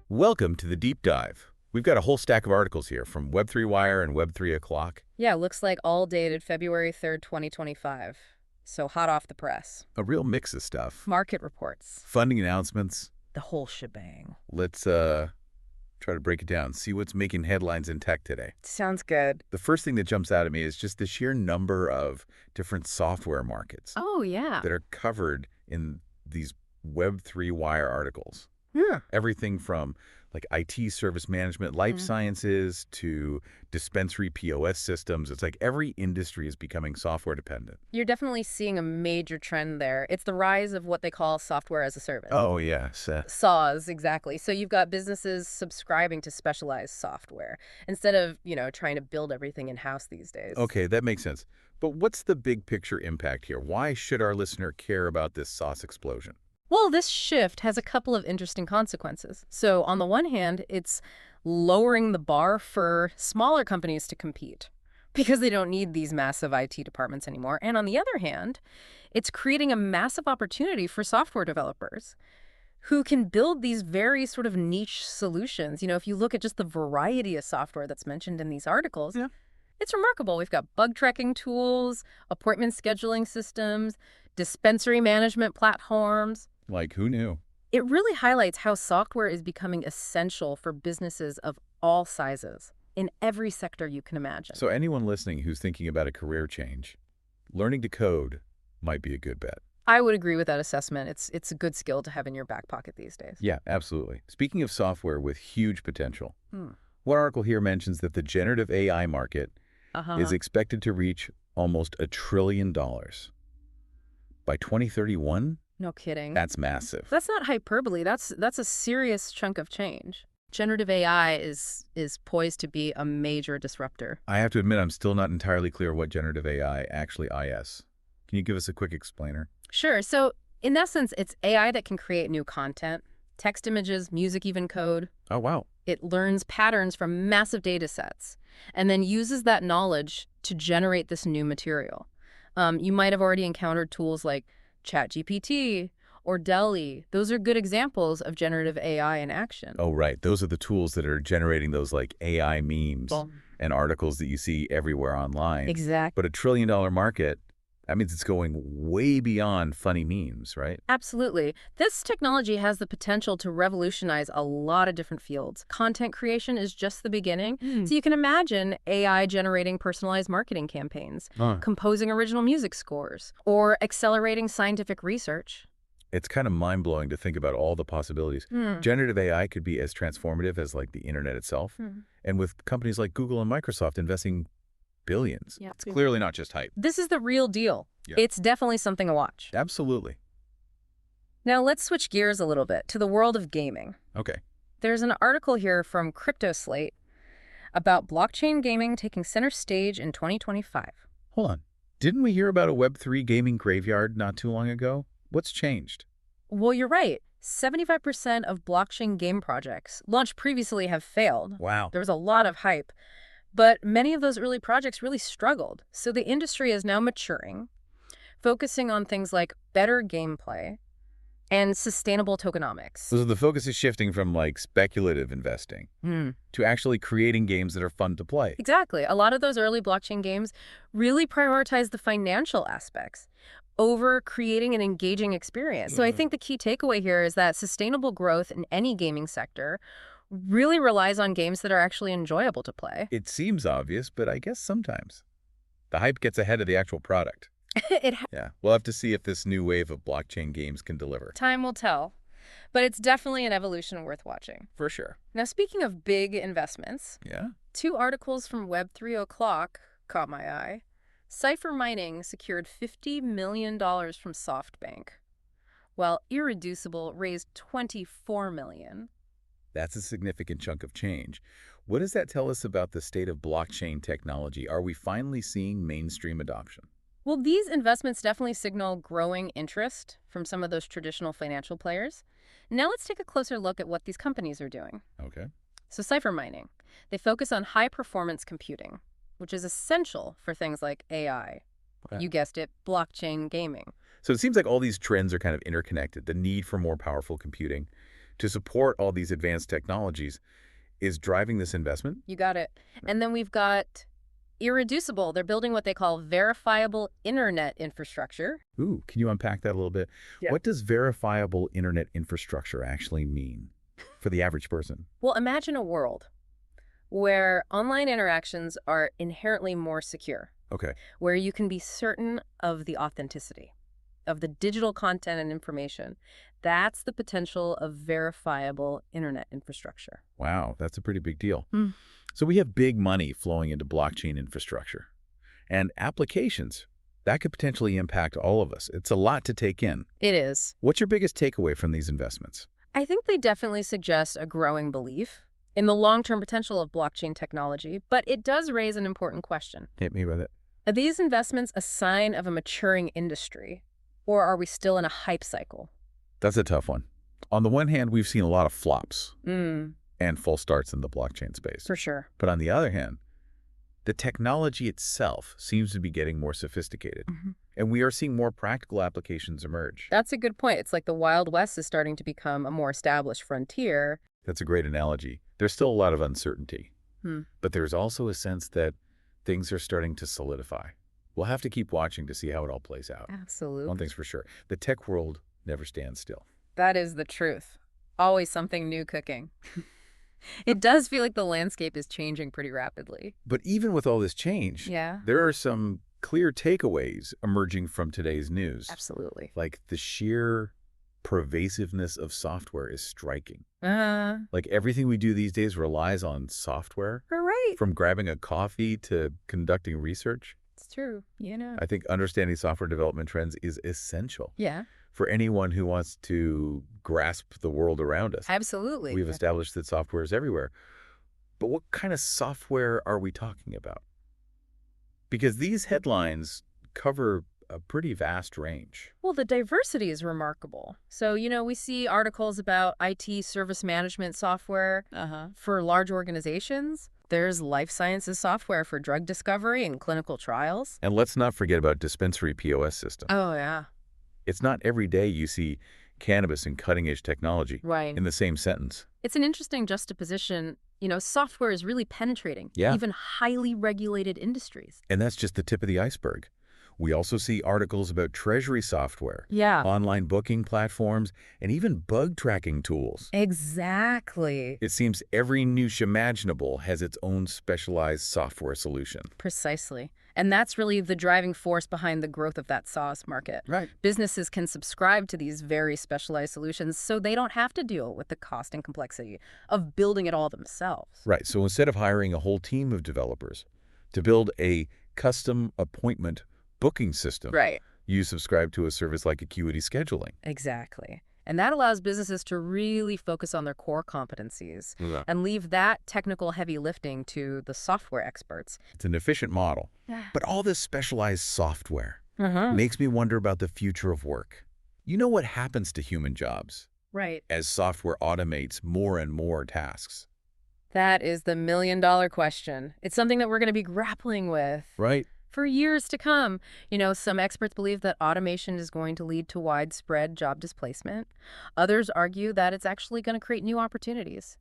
Welcome to the Deep Dive. We've got a whole stack of articles here from Web3 Wire and Web3 O'Clock. Yeah, looks like all dated February 3rd, 2025. So hot off the press. A real mix of stuff. Market reports. Funding announcements. The whole shebang. Let's try to break it down, see what's making headlines in tech today. Sounds good. The first thing that jumps out at me is just the sheer number of different software markets Oh, yeah. that are covered in these Web3 Wire articles. Yeah. Everything from like IT service management, life sciences, to dispensary POS systems. It's like every industry is becoming software dependent. You're definitely seeing a major trend there. It's the rise of what they call software as a service. Oh, yes. SaaS, exactly. So you've got businesses subscribing to specialized software instead of, trying to build everything in-house these days. Okay, that makes sense. But what's the big picture impact here? Why should our listener care about this SaaS explosion? Well, this shift has a couple of interesting consequences. So on the one hand, it's lowering the bar for smaller companies to compete because they don't need these massive IT departments anymore. And on the other hand, it's creating a massive opportunity for software developers who can build these very sort of niche solutions. If you look at just the variety of software that's mentioned in these articles, It's remarkable. We've got bug tracking tools, appointment scheduling systems, dispensary management platforms. Like, who knew? It really highlights how software is becoming essential for businesses of all sizes in every sector you can imagine. So anyone listening who's thinking about a career change, learning to code might be a good bet. I would agree with that assessment. It's a good skill to have in your back pocket these days. Yeah, absolutely. Speaking of software with huge potential, one article here mentions that the generative AI market is expected to reach almost $1 trillion. By 2031? No kidding. That's massive. That's not hyperbole. That's a serious chunk of change. Generative AI is poised to be a major disruptor. I have to admit, I'm still not entirely clear what generative AI actually is. Can you give us a quick explainer? Sure. So in essence, it's AI that can create new content, text, images, music, even code. Oh, wow. It learns patterns from massive data sets and then uses that knowledge to generate this new material. You might have already encountered tools like ChatGPT or DALL-E. Those are good examples of generative AI in action. Oh, right. Those are the tools that are generating those like AI memes and articles that you see everywhere online. Exactly. But $1 trillion market, that means it's going way beyond funny memes, right? Absolutely. This technology has the potential to revolutionize a lot of different fields. Content creation is just the beginning. So you can imagine AI generating personalized marketing campaigns, composing original music scores, or accelerating scientific research. It's kind of mind-blowing to think about all the possibilities. Generative AI could be as transformative as like the internet itself. And with companies like Google and Microsoft investing billions. Yeah. It's clearly not just hype. This is the real deal. Yeah. It's definitely something to watch. Absolutely. Now let's switch gears a little bit to the world of gaming. Okay. There's an article here from CryptoSlate about blockchain gaming taking center stage in 2025. Hold on. Didn't we hear about a Web3 gaming graveyard not too long ago? What's changed? Well, you're right. 75% of blockchain game projects launched previously have failed. Wow. There was a lot of hype. But many of those early projects really struggled. So the industry is now maturing, focusing on things like better gameplay and sustainable tokenomics. So the focus is shifting from like speculative investing to actually creating games that are fun to play. Exactly. A lot of those early blockchain games really prioritize the financial aspects over creating an engaging experience. So I think the key takeaway here is that sustainable growth in any gaming sector really relies on games that are actually enjoyable to play. It seems obvious, but I guess sometimes the hype gets ahead of the actual product. Yeah, we'll have to see if this new wave of blockchain games can deliver. Time will tell, but it's definitely an evolution worth watching. For sure. Now, speaking of big investments, 2 articles from Web3 O'Clock caught my eye. Cipher Mining secured $50 million from SoftBank, while Irreducible raised $24 million. That's a significant chunk of change. What does that tell us about the state of blockchain technology? Are we finally seeing mainstream adoption? Well, these investments definitely signal growing interest from some of those traditional financial players. Now let's take a closer look at what these companies are doing. Okay. So Cipher Mining, they focus on high-performance computing, which is essential for things like AI. Okay. You guessed it, blockchain gaming. So it seems like all these trends are kind of interconnected. The need for more powerful computing to support all these advanced technologies is driving this investment. You got it. And then we've got Irreducible. They're building what they call verifiable internet infrastructure. Ooh, can you unpack that a little bit? Yeah. What does verifiable internet infrastructure actually mean for the average person? Well, imagine a world where online interactions are inherently more secure, Okay. where you can be certain of the authenticity of the digital content and information. That's the potential of verifiable internet infrastructure. Wow, that's a pretty big deal. Hmm. So we have big money flowing into blockchain infrastructure and applications that could potentially impact all of us. It's a lot to take in. It is. What's your biggest takeaway from these investments? I think they definitely suggest a growing belief in the long-term potential of blockchain technology, but it does raise an important question. Hit me with it. Are these investments a sign of a maturing industry, or are we still in a hype cycle? That's a tough one. On the one hand, we've seen a lot of flops Mm, and false starts in the blockchain space. for sure. But on the other hand, the technology itself seems to be getting more sophisticated, and we are seeing more practical applications emerge. That's a good point. It's like the Wild West is starting to become a more established frontier. That's a great analogy. There's still a lot of uncertainty, but there's also a sense that things are starting to solidify. We'll have to keep watching to see how it all plays out. Absolutely. One thing's for sure, the tech world never stands still. That is the truth. Always something new cooking. It does feel like the landscape is changing pretty rapidly. But even with all this change, Yeah. there are some clear takeaways emerging from today's news. Absolutely. Like the sheer pervasiveness of software is striking. Right. Like everything we do these days relies on software, from grabbing a coffee to conducting research. It's true. I think understanding software development trends is essential Yeah. for anyone who wants to grasp the world around us. Absolutely. We've established that software is everywhere. But what kind of software are we talking about? Because these headlines cover a pretty vast range. Well, the diversity is remarkable. So, we see articles about IT service management software for large organizations. There's life sciences software for drug discovery and clinical trials. And let's not forget about dispensary POS systems. Oh, yeah. It's not every day you see cannabis and cutting-edge technology Right. in the same sentence. It's an interesting juxtaposition. Software is really penetrating even highly regulated industries. And that's just the tip of the iceberg. We also see articles about treasury software, Yeah. online booking platforms, and even bug tracking tools. Exactly. It seems every niche imaginable has its own specialized software solution. Precisely. And that's really the driving force behind the growth of that SaaS market. Right. Businesses can subscribe to these very specialized solutions so they don't have to deal with the cost and complexity of building it all themselves. Right. So instead of hiring a whole team of developers to build a custom appointment booking system, Right. you subscribe to a service like Acuity Scheduling. Exactly. And that allows businesses to really focus on their core competencies and leave that technical heavy lifting to the software experts. It's an efficient model. But all this specialized software Mm-hmm. makes me wonder about the future of work. You know what happens to human jobs Right. as software automates more and more tasks? That is the million-dollar question. It's something that we're going to be grappling with Right? for years to come. Some experts believe that automation is going to lead to widespread job displacement. Others argue that it's actually going to create new opportunities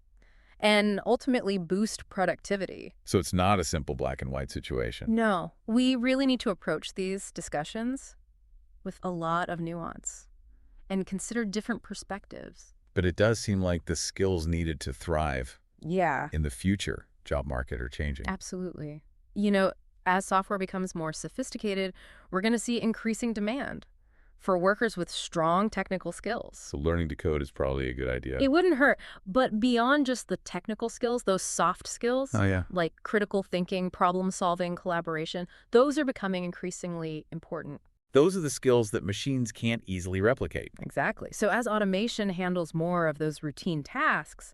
and ultimately boost productivity. So it's not a simple black and white situation. No, we really need to approach these discussions with a lot of nuance and consider different perspectives. But it does seem like the skills needed to thrive Yeah, in the future job market are changing. absolutely. As software becomes more sophisticated, we're going to see increasing demand for workers with strong technical skills. So learning to code is probably a good idea. It wouldn't hurt. But beyond just the technical skills, those soft skills, Oh, yeah. like critical thinking, problem solving, collaboration, those are becoming increasingly important. Those are the skills that machines can't easily replicate. Exactly. So as automation handles more of those routine tasks,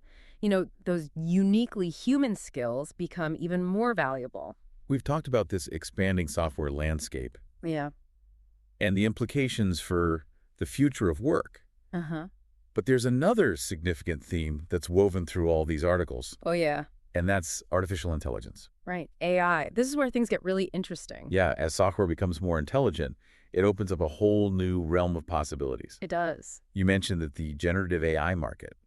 those uniquely human skills become even more valuable. We've talked about this expanding software landscape. Yeah. and the implications for the future of work. Uh-huh. But there's another significant theme that's woven through all these articles, Oh, yeah. and that's artificial intelligence. Right. AI. This is where things get really interesting. Yeah, as software becomes more intelligent, it opens up a whole new realm of possibilities. It does. You mentioned that the generative AI market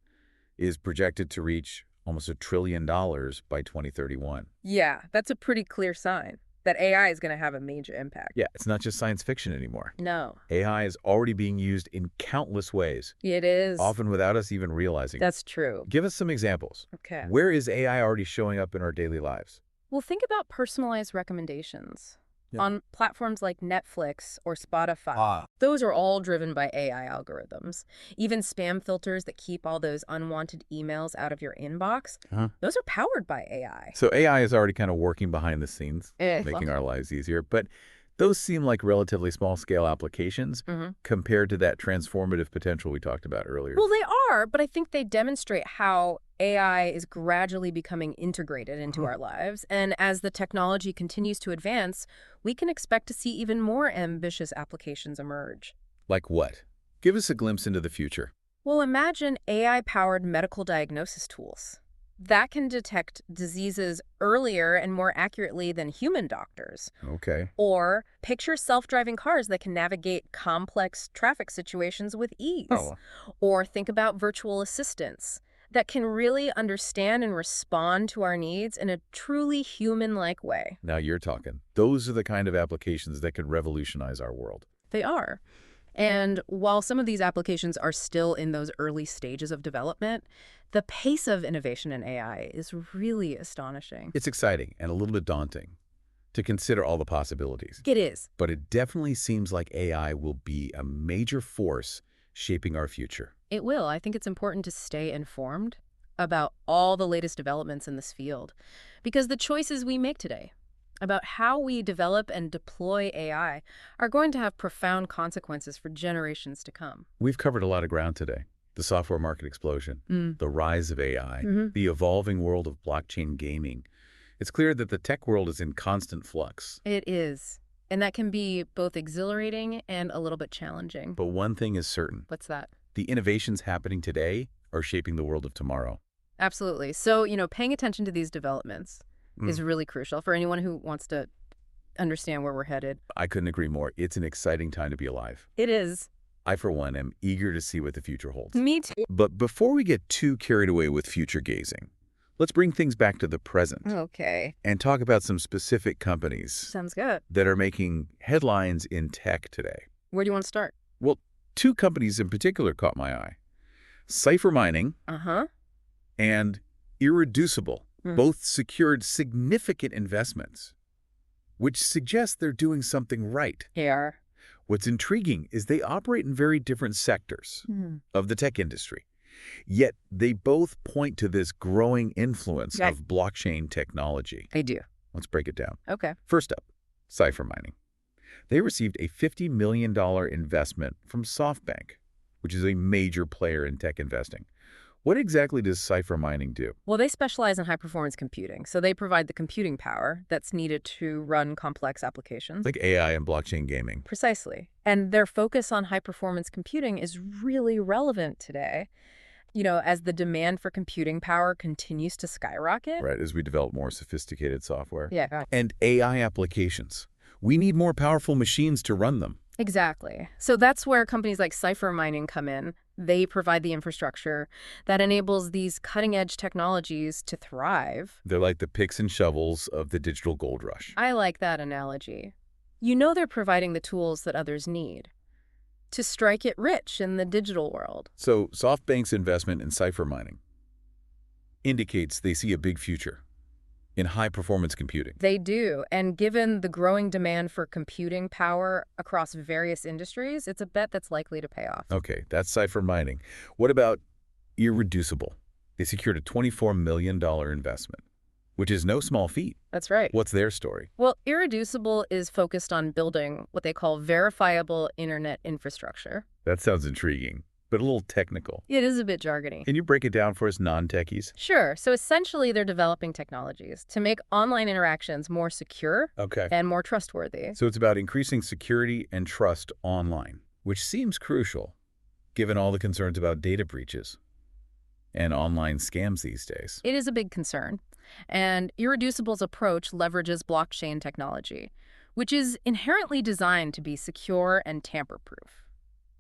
is projected to reach almost $1 trillion by 2031. Yeah, that's a pretty clear sign that AI is going to have a major impact. Yeah, it's not just science fiction anymore. No. AI is already being used in countless ways, It is. often without us even realizing it. That's true. Give us some examples. Okay. Where is AI already showing up in our daily lives? Well, think about personalized recommendations. Yeah. On platforms like Netflix or Spotify. Those are all driven by AI algorithms. Even spam filters that keep all those unwanted emails out of your inbox, those are powered by AI. So AI is already kind of working behind the scenes, making our lives easier. But those seem like relatively small-scale applications compared to that transformative potential we talked about earlier. Well, they are, but I think they demonstrate how AI is gradually becoming integrated into our lives. And as the technology continues to advance, we can expect to see even more ambitious applications emerge. Like what? Give us a glimpse into the future. Well, imagine AI-powered medical diagnosis tools that can detect diseases earlier and more accurately than human doctors. Okay. Or picture self-driving cars that can navigate complex traffic situations with ease. Oh. Or think about virtual assistants that can really understand and respond to our needs in a truly human-like way. Now you're talking. Those are the kind of applications that could revolutionize our world. They are. And while some of these applications are still in those early stages of development, the pace of innovation in AI is really astonishing. It's exciting and a little bit daunting to consider all the possibilities. It is. But it definitely seems like AI will be a major force shaping our future. It will. I think it's important to stay informed about all the latest developments in this field, because the choices we make today about how we develop and deploy AI are going to have profound consequences for generations to come. We've covered a lot of ground today. The software market explosion, the rise of AI, the evolving world of blockchain gaming. It's clear that the tech world is in constant flux. It is. And that can be both exhilarating and a little bit challenging. But one thing is certain. What's that? The innovations happening today are shaping the world of tomorrow. Absolutely. So, paying attention to these developments is really crucial for anyone who wants to understand where we're headed. I couldn't agree more. It's an exciting time to be alive. It is. I, for one, am eager to see what the future holds. Me too. But before we get too carried away with future gazing, let's bring things back to the present. Okay. And talk about some specific companies Sounds good. that are making headlines in tech today. Where do you want to start? Well, two companies in particular caught my eye. Cipher Mining and Irreducible both secured significant investments, which suggests they're doing something right. Here. What's intriguing is they operate in very different sectors of the tech industry, yet they both point to this growing influence of blockchain technology. They do. Let's break it down. Okay. First up, Cipher Mining. They received a $50 million investment from SoftBank, which is a major player in tech investing. What exactly does Cipher Mining do? Well, they specialize in high-performance computing, so they provide the computing power that's needed to run complex applications. Like AI and blockchain gaming. Precisely. And their focus on high-performance computing is really relevant today. As the demand for computing power continues to skyrocket. Right, as we develop more sophisticated software. Yeah. And AI applications. We need more powerful machines to run them. Exactly. So that's where companies like Cipher Mining come in. They provide the infrastructure that enables these cutting-edge technologies to thrive. They're like the picks and shovels of the digital gold rush. I like that analogy. They're providing the tools that others need to strike it rich in the digital world. So SoftBank's investment in Cipher Mining indicates they see a big future in high-performance computing. They do. And given the growing demand for computing power across various industries, it's a bet that's likely to pay off. Okay, that's Cipher Mining. What about Irreducible? They secured a $24 million investment, which is no small feat. That's right. What's their story? Well, Irreducible is focused on building what they call verifiable internet infrastructure. That sounds intriguing. but a little technical. It is a bit jargony. Can you break it down for us non-techies? Sure. So essentially, they're developing technologies to make online interactions more secure and more trustworthy. So it's about increasing security and trust online, which seems crucial, given all the concerns about data breaches and online scams these days. It is a big concern. And Irreducible's approach leverages blockchain technology, which is inherently designed to be secure and tamper-proof.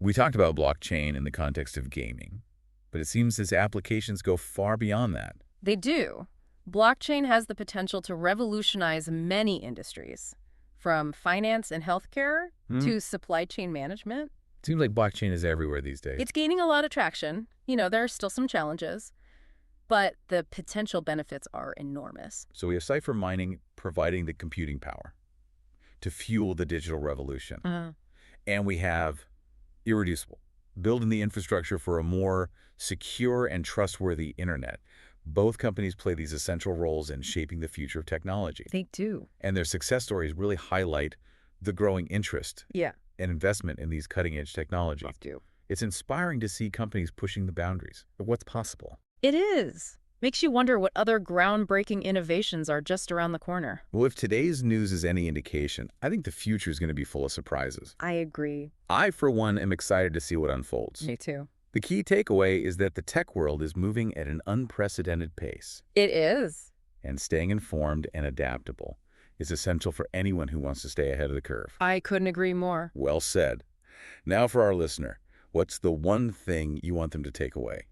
We talked about blockchain in the context of gaming, but it seems its applications go far beyond that. They do. Blockchain has the potential to revolutionize many industries, from finance and healthcare to supply chain management. It seems like blockchain is everywhere these days. It's gaining a lot of traction. There are still some challenges, but the potential benefits are enormous. So we have Cipher Mining providing the computing power to fuel the digital revolution. And we have Irreducible, building the infrastructure for a more secure and trustworthy internet. Both companies play these essential roles in shaping the future of technology. They do. And their success stories really highlight the growing interest and investment in these cutting-edge technologies. They do. It's inspiring to see companies pushing the boundaries of what's possible. It is. Makes you wonder what other groundbreaking innovations are just around the corner. Well, if today's news is any indication, I think the future is going to be full of surprises. I agree. I, for one, am excited to see what unfolds. Me too. The key takeaway is that the tech world is moving at an unprecedented pace. It is. And staying informed and adaptable is essential for anyone who wants to stay ahead of the curve. I couldn't agree more. Well said. Now for our listener, what's the one thing you want them to take away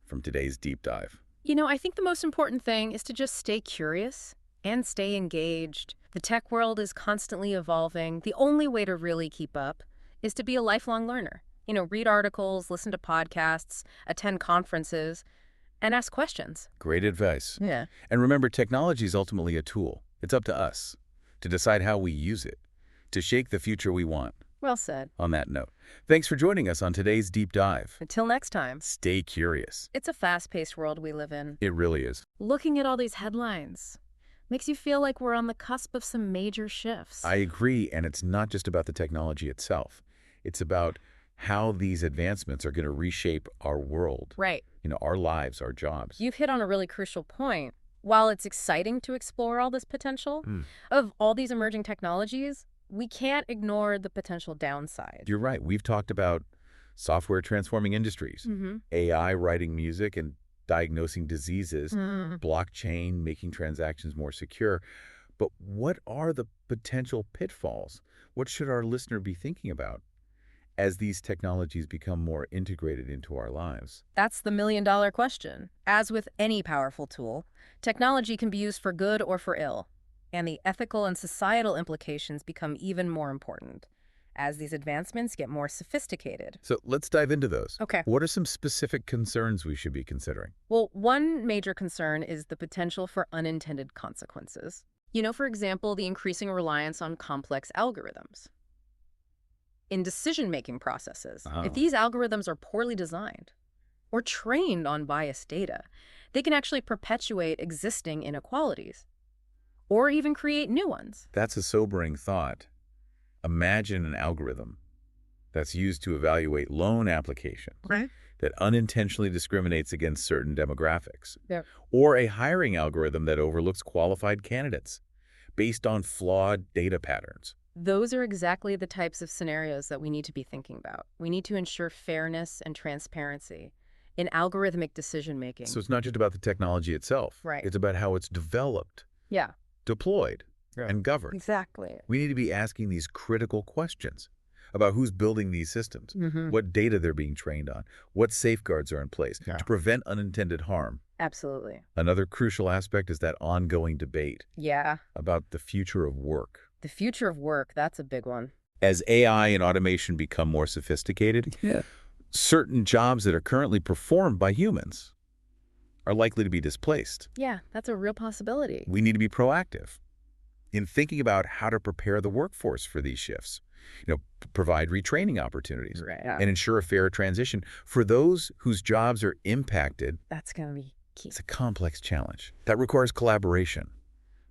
from today's deep dive? I think the most important thing is to just stay curious and stay engaged. The tech world is constantly evolving. The only way to really keep up is to be a lifelong learner. Read articles, listen to podcasts, attend conferences, and ask questions. Great advice. Yeah. And remember, technology is ultimately a tool. It's up to us to decide how we use it, to shape the future we want. Well said. On that note, thanks for joining us on today's deep dive. Until next time. Stay curious. It's a fast-paced world we live in. It really is. Looking at all these headlines makes you feel like we're on the cusp of some major shifts. I agree, and it's not just about the technology itself. It's about how these advancements are going to reshape our world. Right. Our lives, our jobs. You've hit on a really crucial point. While it's exciting to explore all this potential of all these emerging technologies, we can't ignore the potential downside. You're right. We've talked about software transforming industries, AI writing music and diagnosing diseases, blockchain making transactions more secure. But what are the potential pitfalls? What should our listener be thinking about as these technologies become more integrated into our lives? That's the million-dollar question. As with any powerful tool, technology can be used for good or for ill, and the ethical and societal implications become even more important as these advancements get more sophisticated. So let's dive into those. Okay. What are some specific concerns we should be considering? Well, one major concern is the potential for unintended consequences. For example, the increasing reliance on complex algorithms in decision-making processes. If these algorithms are poorly designed or trained on biased data, they can actually perpetuate existing inequalities or even create new ones. That's a sobering thought. Imagine an algorithm that's used to evaluate loan applications that unintentionally discriminates against certain demographics, or a hiring algorithm that overlooks qualified candidates based on flawed data patterns. Those are exactly the types of scenarios that we need to be thinking about. We need to ensure fairness and transparency in algorithmic decision-making. So it's not just about the technology itself. Right. It's about how it's developed, deployed, and governed. Exactly. We need to be asking these critical questions about who's building these systems, what data they're being trained on, what safeguards are in place to prevent unintended harm. Absolutely. Another crucial aspect is that ongoing debate about the future of work. The future of work, that's a big one. As AI and automation become more sophisticated, certain jobs that are currently performed by humans are likely to be displaced. Yeah, that's a real possibility. We need to be proactive in thinking about how to prepare the workforce for these shifts, provide retraining opportunities, and ensure a fair transition for those whose jobs are impacted. That's going to be key. It's a complex challenge that requires collaboration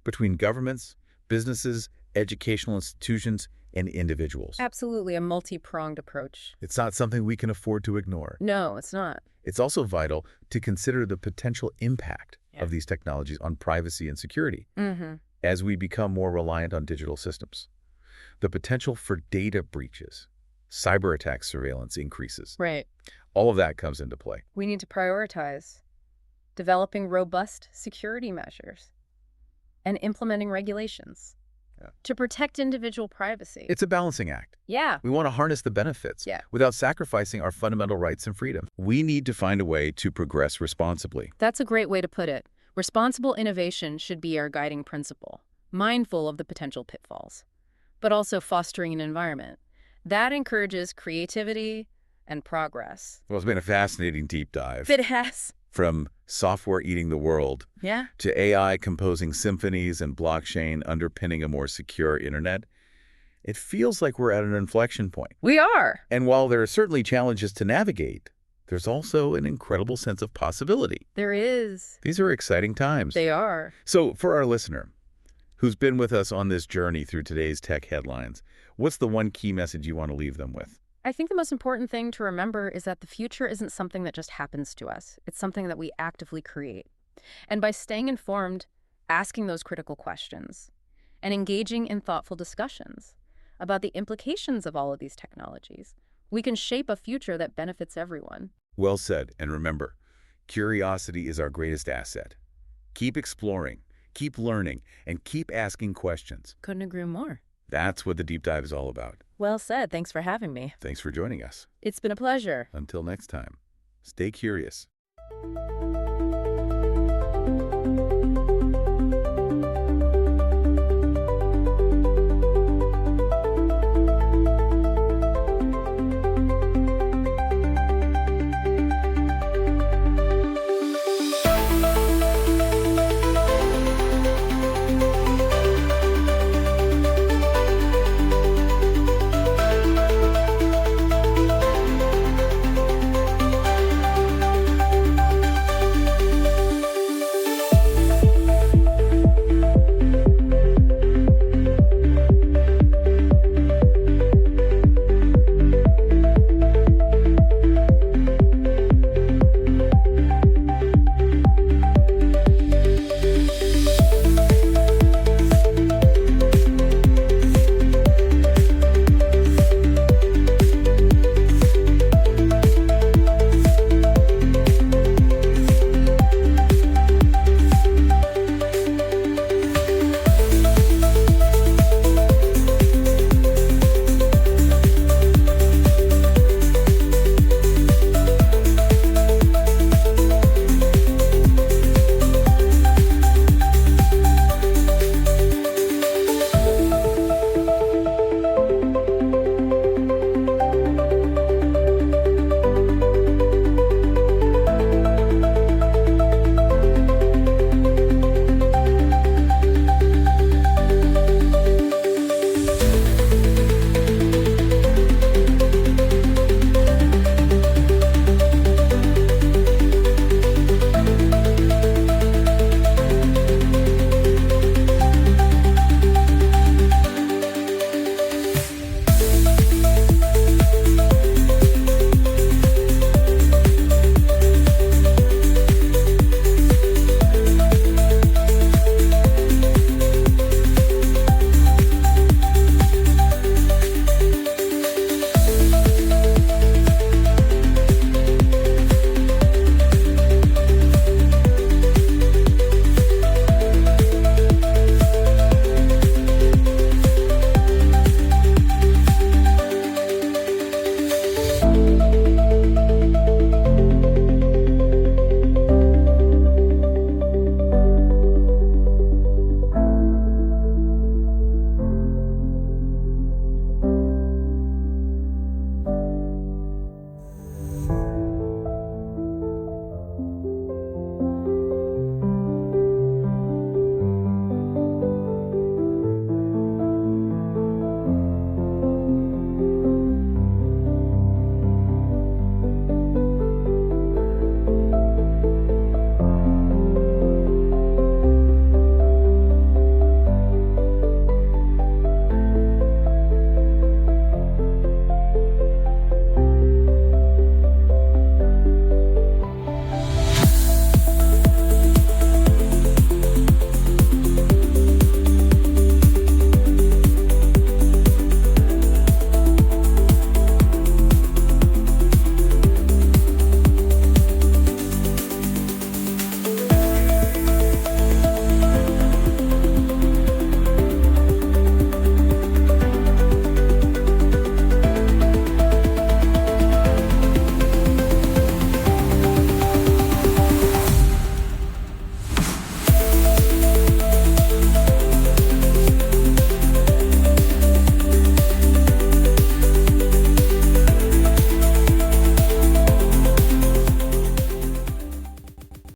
between governments, businesses, educational institutions, and individuals. Absolutely, a multi-pronged approach. It's not something we can afford to ignore. No, it's not. It's also vital to consider the potential impact of these technologies on privacy and security as we become more reliant on digital systems. The potential for data breaches, cyber attack surveillance increases. Right. All of that comes into play. We need to prioritize developing robust security measures and implementing regulations to protect individual privacy. It's a balancing act. Yeah. We want to harness the benefits without sacrificing our fundamental rights and freedom. We need to find a way to progress responsibly. That's a great way to put it. Responsible innovation should be our guiding principle, mindful of the potential pitfalls, but also fostering an environment that encourages creativity and progress. Well, it's been a fascinating deep dive. It has. From software eating the world to AI composing symphonies and blockchain underpinning a more secure internet, it feels like we're at an inflection point. We are. And while there are certainly challenges to navigate, there's also an incredible sense of possibility. There is. These are exciting times. They are. So for our listener who's been with us on this journey through today's tech headlines, what's the one key message you want to leave them with? I think the most important thing to remember is that the future isn't something that just happens to us. It's something that we actively create. And by staying informed, asking those critical questions, and engaging in thoughtful discussions about the implications of all of these technologies, we can shape a future that benefits everyone. Well said. And remember, curiosity is our greatest asset. Keep exploring, keep learning, and keep asking questions. Couldn't agree more. That's what the deep dive is all about. Well said. Thanks for having me. Thanks for joining us. It's been a pleasure. Until next time, stay curious.